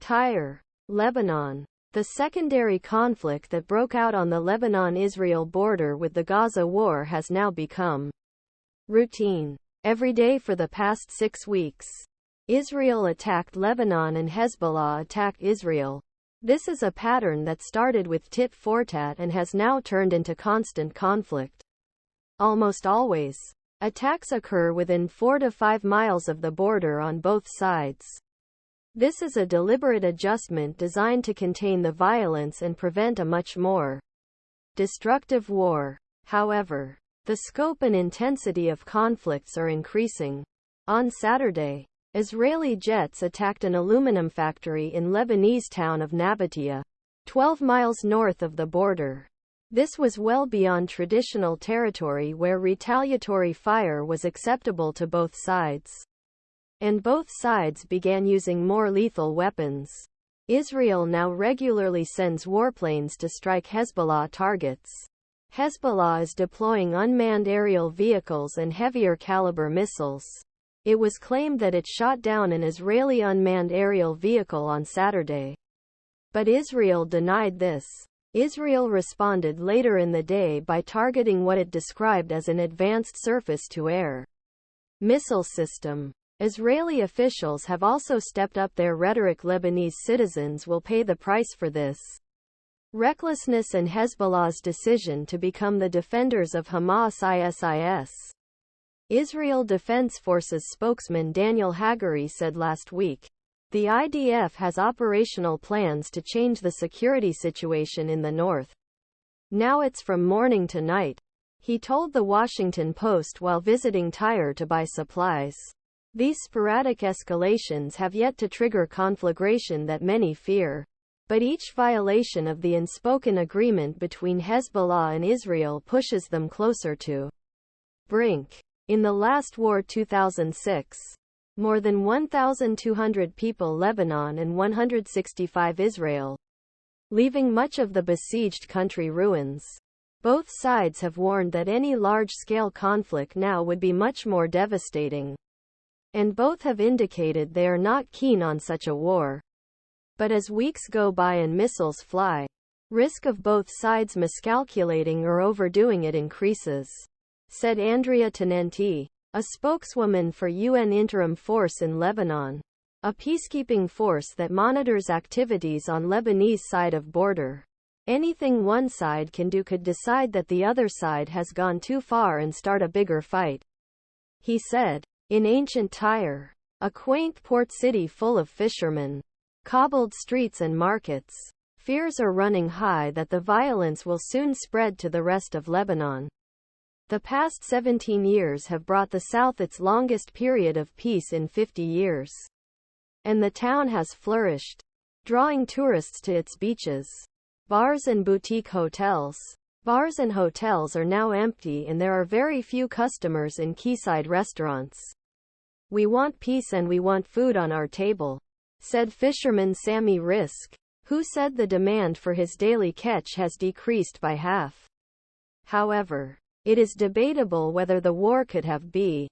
TYRE, Lebanon. The secondary conflict that broke out on the Lebanon-Israel border with the Gaza war has now become routine. Every day for the past 6 weeks, Israel attacked Lebanon and Hezbollah attacked Israel. This is a pattern that started with tit-for-tat and has now turned into constant conflict. Almost always, attacks occur within 4 to 5 miles of the border on both sides. This is a deliberate adjustment designed to contain the violence and prevent a much more destructive war. However, the scope and intensity of conflicts are increasing. On Saturday, Israeli jets attacked an aluminum factory in Lebanese town of Nabatieh, 12 miles north of the border. This was well beyond traditional territory where retaliatory fire was acceptable to both sides. And both sides began using more lethal weapons. Israel now regularly sends warplanes to strike Hezbollah targets. Hezbollah is deploying unmanned aerial vehicles and heavier caliber missiles. It was claimed that it shot down an Israeli unmanned aerial vehicle on Saturday. But Israel denied this. Israel responded later in the day by targeting what it described as an advanced surface-to-air missile system. Israeli officials have also stepped up their rhetoric. Lebanese citizens will pay the price for this recklessness and Hezbollah's decision to become the defenders of Hamas-ISIS. Israel Defense Forces spokesman Daniel Hagari said last week, the IDF has operational plans to change the security situation in the north. Now it's from morning to night, he told the Washington Post while visiting TYRE to buy supplies. These sporadic escalations have yet to trigger conflagration that many fear. But each violation of the unspoken agreement between Hezbollah and Israel pushes them closer to brink. In the last war 2006, more than 1,200 people Lebanon and 165 Israel, leaving much of the besieged country ruins. Both sides have warned that any large-scale conflict now would be much more devastating. And both have indicated they are not keen on such a war. But as weeks go by and missiles fly, risk of both sides miscalculating or overdoing it increases, said Andrea Tenenti, a spokeswoman for UN Interim Force in Lebanon, a peacekeeping force that monitors activities on Lebanese side of border. Anything one side can do could decide that the other side has gone too far and start a bigger fight. He said, in ancient TYRE, a quaint port city full of fishermen, cobbled streets and markets, fears are running high that the violence will soon spread to the rest of Lebanon. The past 17 years have brought the South its longest period of peace in 50 years. And the town has flourished, drawing tourists to its beaches, bars and boutique hotels. Bars and hotels are now empty and there are very few customers in quayside restaurants. We want peace and we want food on our table, said fisherman Sami Rizk, who said the demand for his daily catch has decreased by half. However, it is debatable whether the war could have been